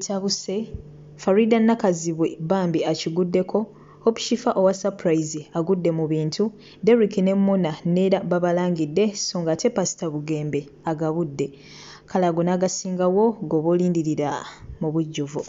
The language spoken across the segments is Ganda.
kitabuse, Faridah Nakazibwe bambi akiguddeko, Hope Shifah owa surprise agudde mu bintu, Derick ne Muna neera babalangidde so ng'ate Pastor Bugembe agabudde. Kale ago n'agasingawo goba olindirira mu bujjuvu.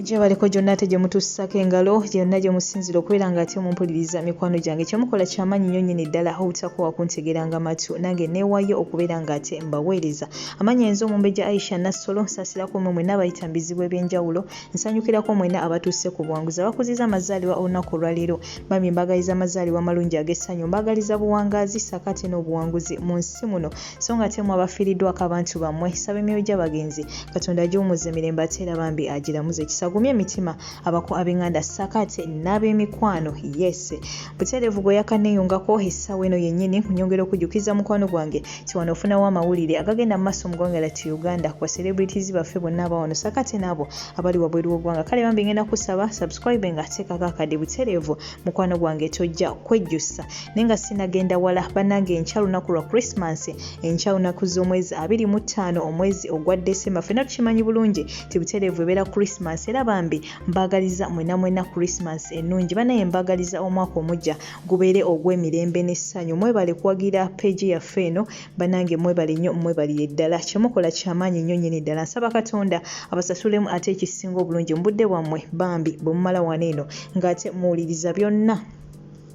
Je baliko gyonna ate gye mutussako engalo gyonna gye musinzira okubeera ng'ate mumpuliriza mikwano gyange kyemukola ky'amaanyi nnyo nnyini ddala obutakuwa kuntegeranga matu nange neewayo okubeera ng'ate mbaweereza amaanyi enzo omumbejja Aisha Nassolo nsaasirako mmwe mwenna abayita mu bizibu eby'enjawulo nsanyukirako mwenna abatuuse ku buwanguzi abakuziza amazaalibwa olunaku olwaleero bambi mbagaliza amazaalibwa malungi ag'essanyu mbagaliza buwangaazi ssaakate n'obuwanguzi mu nsi muno so ng'ate mu abafiiriddwako abantu bammwe saba emyoyo gy'abagenzi Katonda agiwummuza emirembe ate era bambi agiramuze agumye emitima abako ab'enganda sakate n'ab'emikwano yes butereevu bwe yakaneeyungako essaawa eno yennyini nyongera okujjukiza mukwano gwange ti wano ofunawo amawulire agagenda mu maaso mu ggwanga lyattu Uganda kwa celebrities baffe bonna abawano sakate n'abo abali wabweru w'eggwanga kale bambi ngenda kusaba subscribe nga teekako akadde butereevu mukwano gwange tojja kwejjusa naye nga sinagenda wala bannange enkya lunaku lwa Christmas enkya lunaku z'omwezi 25 omwezi ogwa December ffenna tukimanyi bulungi ti butereevu ebeera Christmas era bambi mbagaliza mwena Christmas ennungi banaye mbagaliza omwaka omujja gubeere ogw'emirembe n'essanyu mwebale kuwagira page yaffe eno banange mwebale nnyo mwebali eddala kyemukola ky'amaanyi nnyo nnyini ddala nsaba Katonda abasasulemu ate ekisinga obulungi mu budde bwammwe bambi bwe mumala wano eno ng'ate muwuliriza byonna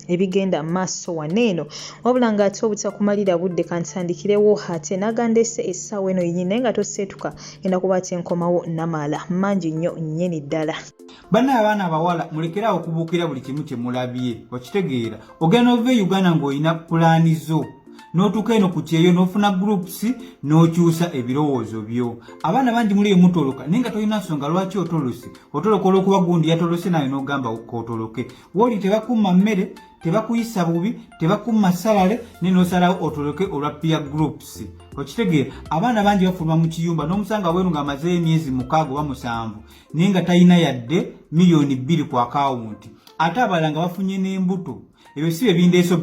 ebigenda maaso waneeno wabula ng'ate obutakumalira budde kantandikirewo ate nagandese essaawa eno yennyini naye nga toseetuka genda kuba ate nkomawo namala mangi nnyo nnyini ddala banna abaana abawala mulekerawo okubuukira buli kimu kye mulabye okitegeera ogenda ova e Uganda ng'olina pulaani zo n'otuuka eno ku kyeyo n'ofuna groups n'okyusa ebirowoozo byo abaana bangi muli mutoloka naye nga tolina nsonga lwaki otolose otoloka olw'okuba gundi yatolose nawe n'ogamba otoloke woli tebakumma mmere tebakuyisa bubi tebakumma salale ne n'osalawo otoloke olwa peer groups okitegeera abaana bangi bafuluma mu kiyumba n'omusanga weeru ng'amazeeyo emyezi 6 oba 7 naye nga talina yadde million 2 ku akawunti ate abalala nga bafunye n'embuto ebyo si ebindeeso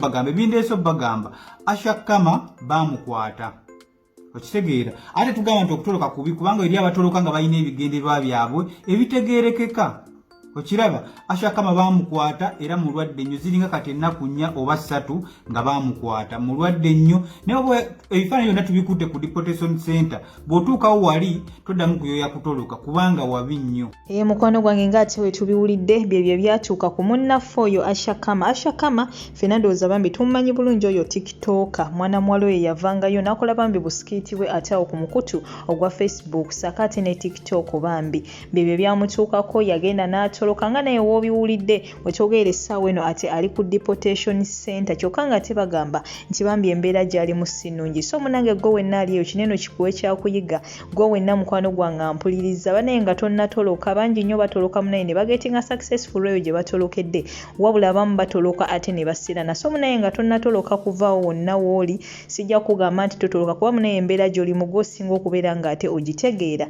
bagamba ashakama bamukwata okitegeera ate tugamba nti okutoloka kubi kubanga eri abatoloka nga balina ebigendererwa byabwe ebitegeerekeka okiraba ashakama bamukwata era mulwadde nnyo ziringa kati ennaku 4 oba 3 nga bamukwata mulwadde nnyo naye obwe ebifaananyi byonna tubikutte ku deportation center bw'otuukawo wali toddamu kuyoya kutoloka kubanga wabi nnyo mukwano gwange ng'ate we tubiwulidde byebyo byatuuka ku munnaffe oyo ashakama ffenna ndowooza bambi tumumanyi bulungi oyo tiktoka mwana muwala oyo yavangayo n'akola bambi busikiiti bwe ate awo ku mukutu ogwa Facebook saakaate ne tiktok bambi byebyo byamutuukako yagenda n'atoloka nga naye w'obiwulidde wekyogeera essaawa eno ate ali ku deportation center kyokka nga tebagamba nti bambi embeera gy'ali mu si nnungi so munange gwe wenna ali eyo kineno kikuwe kyakuyiga gwe wenna mukwano gwange mpuliriza banaye nga tonnatoloka bangi nnyo batoloka munaye ne bagetinga successful eyo gye batolokedde wabula abamu batoloka ate ne basirana so munaye nga tonnatoloka kuvaawo wonna wooli sijja kugamba nti totoloka kuba munaye embeera gy'oli mu gwosinga okubeera ng'ate ogitegeera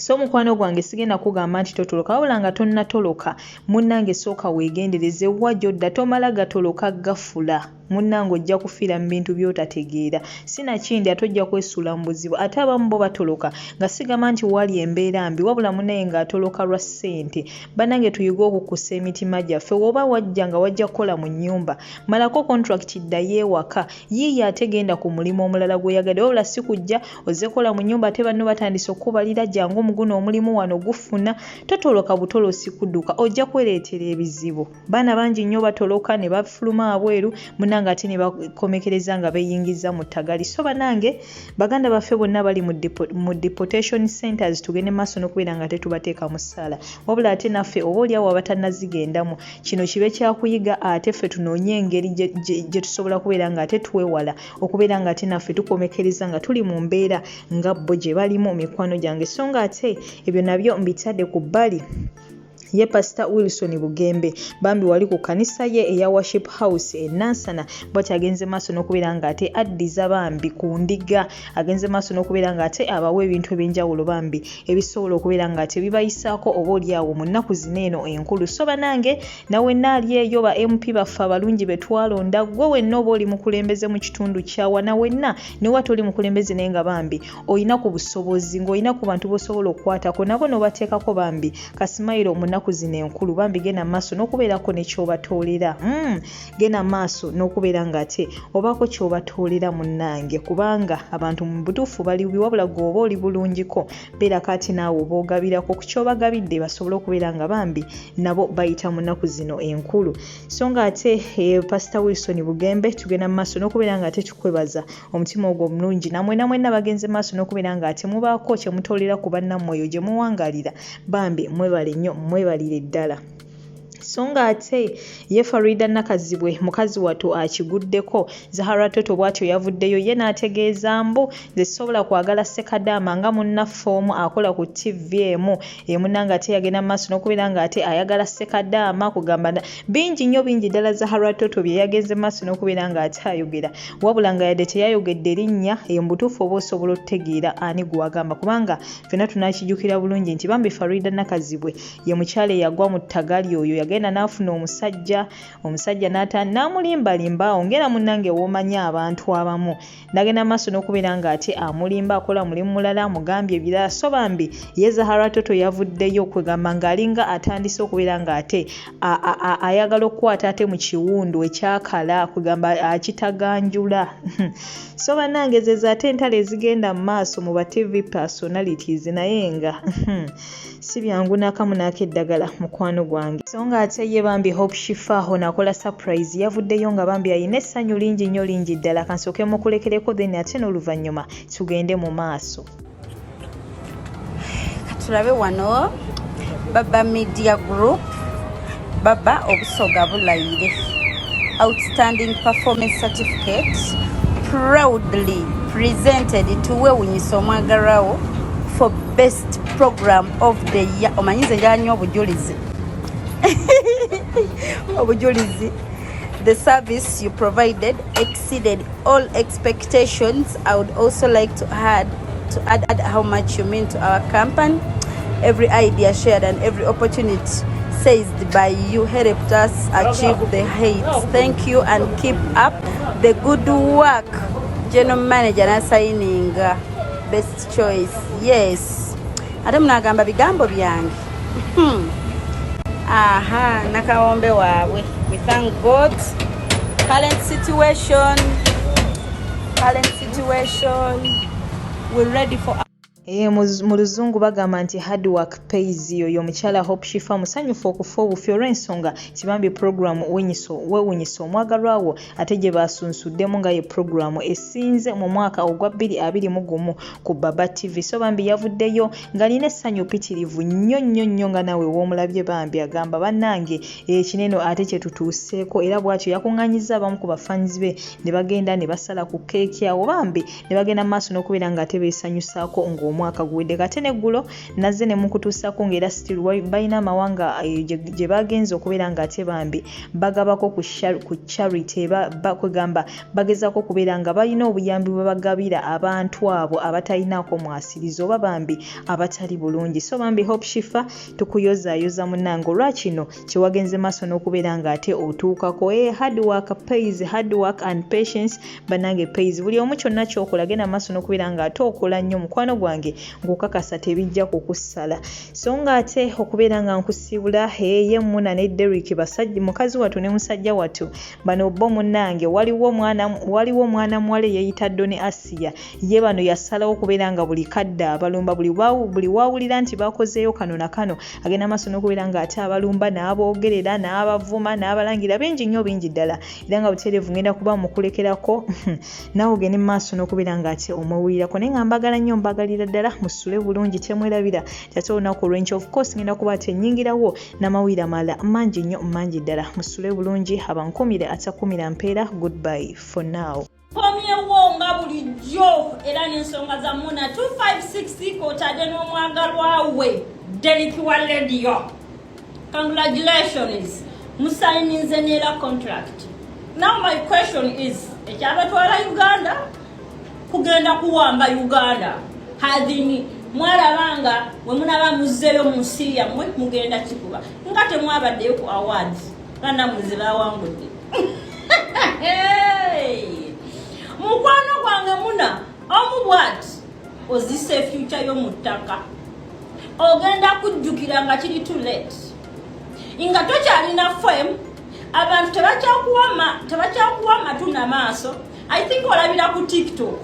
so mukwano gwange sigenda kugamba nti totoloka wabula nga tonnatoloka munnange sooka weegendereze wajjo dda tomala gatoloka gafula munnange ojja kufiira mu bintu by'otategeera sinakindi ate ojja kwesuula mu buzibu ate abamu bo batoloka nga sigamba nti wali embeera mbi wabula munnaye ng'atoloka lwa ssente bannange tuyige okukusa emitima gyaffe oba wajja nga wajja kukola mu nnyumba malako contract ddayo ewaka yiiyo ate genda ku mulimu omulala gw'oyagadde wabula si kujja ozze kola mu nnyumba ate banno batandise okukubalira jangu muguno omulimu wano gufuna totoloka butolosi kudduka ojja kwereetera ebizibu baana bangi nnyo batoloka ne bafuluma abweru nga ate ne bakomekereza nga beeyingiza mu ttagali so banange baganda baffe bonna bali mu deportation centers tugende maaso n'okubeera nga tetubateeka mu ssaala wabula ate naffe oba oliawo abatannazigendamu kino kibe kyakuyiga ate ffe tunoonye engeri gye tusobola kubeera nga ate twewala okubeera nga ate naffe tukomekereza nga tuli mu mbeera nga bo gye balimu mikwano gyange so nga ate ebyo nabyo mbitadde ku bbali ye Pastor Wilson Bugembe bambi wali ku kanisa ye eya Worship House e Nansana bwati agenze maaso n'okubeera nga ate addiza bambi ku ndiga agenze maaso n'okubeera nga ate abawe ebintu ebyenjawulo bambi ebisobola okubeera nga ate bibayisaako oba oliawo mu nnaku zineeno enkulu so banange nawe naali eyo ba MP baffe abalungi be twalonda gwe wenna oba oli mukulembeze mu kitundu kyawa na wenna ne wati oli mukulembeze naye nga bambi olina ku busobozi ng'olina ku bantu b'osobola okukwatako nabo n'obateekako bambi kasimayiro mu nnaku zino enkulu bambi genda maaso n'okubeerako ne ky'obatoolera genda maaso n'okubeera nga ate obaako ky'obatoolera munnange kubanga abantu mu butuufu bali wabula gwe oba oli bulungiko beerako ate naawe oba ogabirako ku ky'obagabidde basobole okubeera nga bambi nabo bayita mu nnaku zino enkulu so nga ate Pastor Wilson Bugembe tugenda mu maaso n'okubeera nga ate tukwebaza omutima ogwo omulungi namwena mwenna bagenze maaso n'okubeera nga ate mubaako kye mutoolera ku bannammwe oyo gye muwangalira bambi mwebale nnyo mwebalire ddala so nga ate ye Faridah Nakazibwe mukazi wattu akiguddeko Zahara Toto bw'atyo yavuddeyo ye n'ategeeza mbu nze sobola kwagala Sekadaama nga munnaffe omu akola ku TV emu emunanga ate yagenda maaso n'okubeera nga ate ayagala Sekadaama kugamba bingi nnyo bingi ddala Zahara Toto bye yagenze maaso n'okubeera nga ate ayogera wabula nga yadde teyayogedde linnya embutuufu oba osobola okutegeera ani gwagamba kubanga ffenna tunakijjukira bulungi nti bambi Faridah Nakazibwe ye mukyala eyagwa mu ttagali oyo yagenda n'afuna omusajja n'amulimbalimba ongera munnange w'omanyi abantu abamu nagenda maaso n'okubeera nga ate amulimba akola mulimu mulala amugambye ebirala so bambi ye Zahara Toto yavuddeyo kwegamba ng'alinga atandise okubeera nga ate ayagala okukwata ate mu kiwundu ekyakala kugamba akitaganjula so bannange zezo ate entalo ezigenda mu maaso mu ba TV personalities naye nga si byangu n'akamu n'akeddagala mukwano gwange so nga ate ye bambi Hope Shifah nakola surprise yavuddeyo nga bambi ayina essanyu lingi nnyo lingi ddala kansooke mukulekereko then ate n'oluvannyuma tugende mu maaso katulabe wano Baba Media Group Baba obusoga bulayire outstanding performance certificate proudly presented to Wewunyisa Omwagalwawo for best program of the year omanyize yanyo obujulizi obujulizi the service you provided exceeded all expectations. I would also like to add how much you mean to our company. Every idea shared and every opportunity seized by you helped us achieve the heights. Thank you and keep up the good work. General Manager na signing best choice. Yes. Ate munagamba bigambo byange. Aha, nakawombe wawe. We thank God. Current situation. We're ready for mu luzungu bagamba nti hard work pays. Oyo mukyala Hope Shifah musanyufu okufa obufi olw'ensonga kibambi program Wewunyisa Omwagalwawo ate gye basunsuddemu nga ye program esinze mu mwaka ogwa 2021 ku Baba TV. So bambi yavuddeyo ng'alina essanyu pitirivu nnyo nga nawe w'omulabye bambi agamba bannange ekineno ate kye tutuuseeko era bw'atyo yakuŋŋaanyiza abamu ku bafans be ne bagenda ne basala ku keeki awo bambi ne bagenda maaso n'okubeera nga ate beesanyusaako ng'omwaka guwedde kate neggulo nazze ne mukutuusako ng'era still balina amawanga gye bagenza okubeera nga ate bambi bagabako ku charity bakugamba bagezako okubeera nga balina obuyambi bwe bagabira abantu abo abatalinaako mwasiriza oba bambi abatali bulungi. So bambi Hope Shifah tukuyozaayoza munnange olwakino kyewagenze maaso n'okubeera nga ate otuukako hard work pays, hard work and patience bannange pays. Buli omu kyonna kyokola genda maaso n'okubeera nga ate okola nnyo mukwano gwange ng'okakasa tebijja kukussala. So nga ate okubeera nga nkusiibula ye Muna ne Derick basajja mukazi wattu ne musajja wattu bano bo munnange waliwo mwana muwala eyayita Doni Asia ye bano yasalawo okubeera nga buli kadde abalumba buli waawulira nti bakozeeyo kano na kano agenda maaso n'okubeera nga ate abalumba n'aboogerera n'abavuma n'abalangira bingi nnyo bingi ddala era nga buteerevu ngenda kuba mukulekerako naawe ogende maaso n'okubeera nga ate omwewulirako naye nga mbagala nnyo mbagalira ddala musule bulungi temwerabira ate olunaku olw'enkya of course ngenda kuba tenyingirawo n'amawulire amalala mangi nnyo mangi ddala musule bulungi abankumire atakumira mpeera goodbye for now. Komyewo nga bulijjo era n'ensonga za Muna 256 k'otadde n'omwagalwawe Derick wa radio Congratulations. Musayininze nera contract. Now my question is, ekyabatwala Uganda kugenda kuwamba Uganda. Hadini mwalabanga we munaba muzeyo mu nsi yammwe mugenda kikuba. Nga temwabaddeyo ku awards. Bana muzira wangudde. Hey! Mukwano gwange muna omubwat ozise future yo mutaka. Ogenda kujjukira nga kiri too late. Inga tokyalina fame abantu tebakyakuwa matunda maaso. I think olabira ku TikTok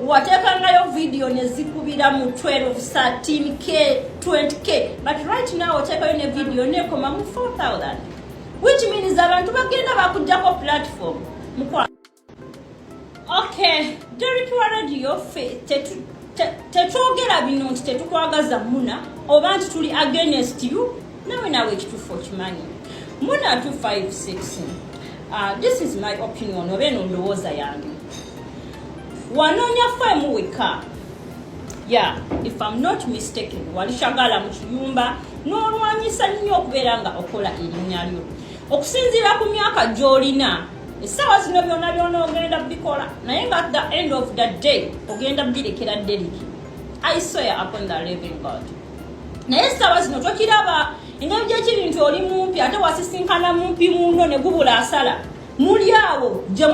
watekangayo video nezikubira mu 12 13k 20k but right now otekayo ne video nekoma mu 4000 which means abantu bagenda bakujjako platform mukwa. Okay, Derick wa radio tetwogera bino nti tetukwagaza muna oba nti tuli against you nawe ekitufu okimanyi. Muna 256. This is my opinion oba eno ndowooza yange. Wanoonya femu weka. Yeah, if I'm not mistaken, walishagala mu kiyumba n'olwanyisa nnyo okubeera nga okola erinnya lyo. Okusinziira ku myaka gy'olina, essaawa zino byonna ogenda bikola, naye nga at the end of the day ogenda birekera Derick. I swear upon the living God. Naye essaawa zino tokiraba engeri gyekiri nti oli mumpi ate wasisinkana mumpi muno ne gubula asala. Muli awo gye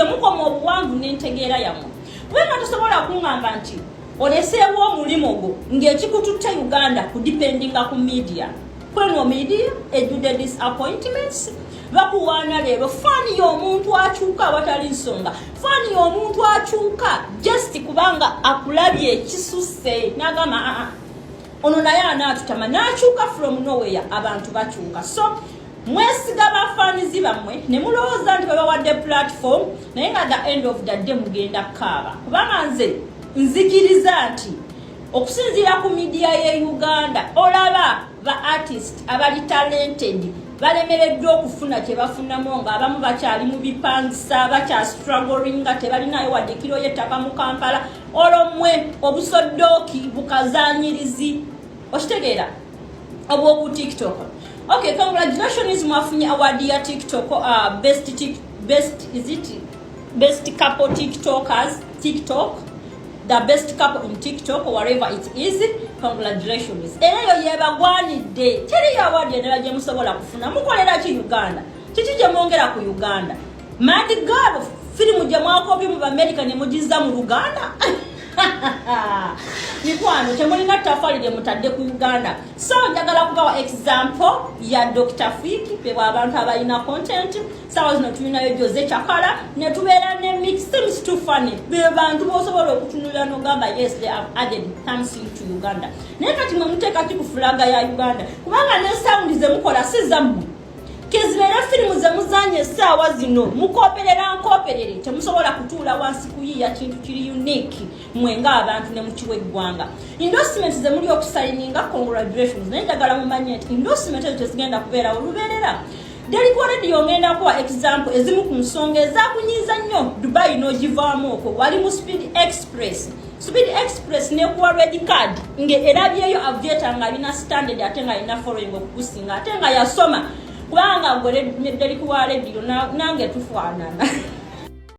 mukoma obuwanvu n'entegeera yammwe. Wenga tosobola kuŋŋamba nti oleseewo omulimu gwo ng'ekikututte Uganda kudipendinga ku media. Kweno media ejjudde disappointments. Bakuwaana leero faani y'omuntu akyuka awatali nsonga. Faani y'omuntu akyuka just kubanga akulabye ekisusse n'agamba ono naye anaatutama n'akyuka from nowhere abantu bakyuka. So mwesiga bafaanizi bammwe ne mulowooza nti babawadde platform naye nga the end of the day mugenda kaaba. Kubanga nze nzikiriza nti okusinziira ku media ye Uganda olaba ba artist abali talented balemereddwa okufuna kye bafunamu nga abamu bakyali mu bipangisa bakya struggling nga tebalinayo wadde kiro y'ettaka mu Kampala olw'omwe obusoddooki bukazaanyirizi okitegeera obw'oku TikTok. Okay, congratulations mwafunye award ya TikTok best couple TikTokers TikTok, the best couple in TikTok or wherever it is. Congratulations. Eyo yebagwanidde teri award endala gye musobola kufuna mukolera ki Uganda kiki gye mwongera ku Uganda. Mad Girl filimu gye mwakobye mu America ne mugiza mu Uganda. Mikwano temulina tafali lye mutadde ku Uganda. So njagala kubawa example ya Dr. Fiki pe abantu abalina content. Sawa zino tulinayo Jose Chakala ne tubeera ne mix seems too funny. Be bantu bosobola okutunulira n'ogamba yes they have added something to Uganda. Naye kati mwe muteeka ki ku fulaga ya Uganda kubanga ne sound ze mukola si zammwe. Kezibera filimu ze muzanye essaawa zino mukoperere temusobola kutuula wansi kuyiya kintu kiri unique mwenga abantu ne mukiwa eggwanga. Endorsement ze muli okusayininga congratulations naye njagala mumanye nti endorsement ezo tezigenda kubeera olubeerera. Derick Radio ngenda kuwa example ezimu ku nsonga ezakunyiiza nnyo Dubai n'ogivaamu okwo wali mu Speed Express ne kuwa red card ng'erabyeyo aviator nga alina standard ate nga alina following okukusinga ate nga yasoma kubanga ngore Derick wa radio nange tufaanana.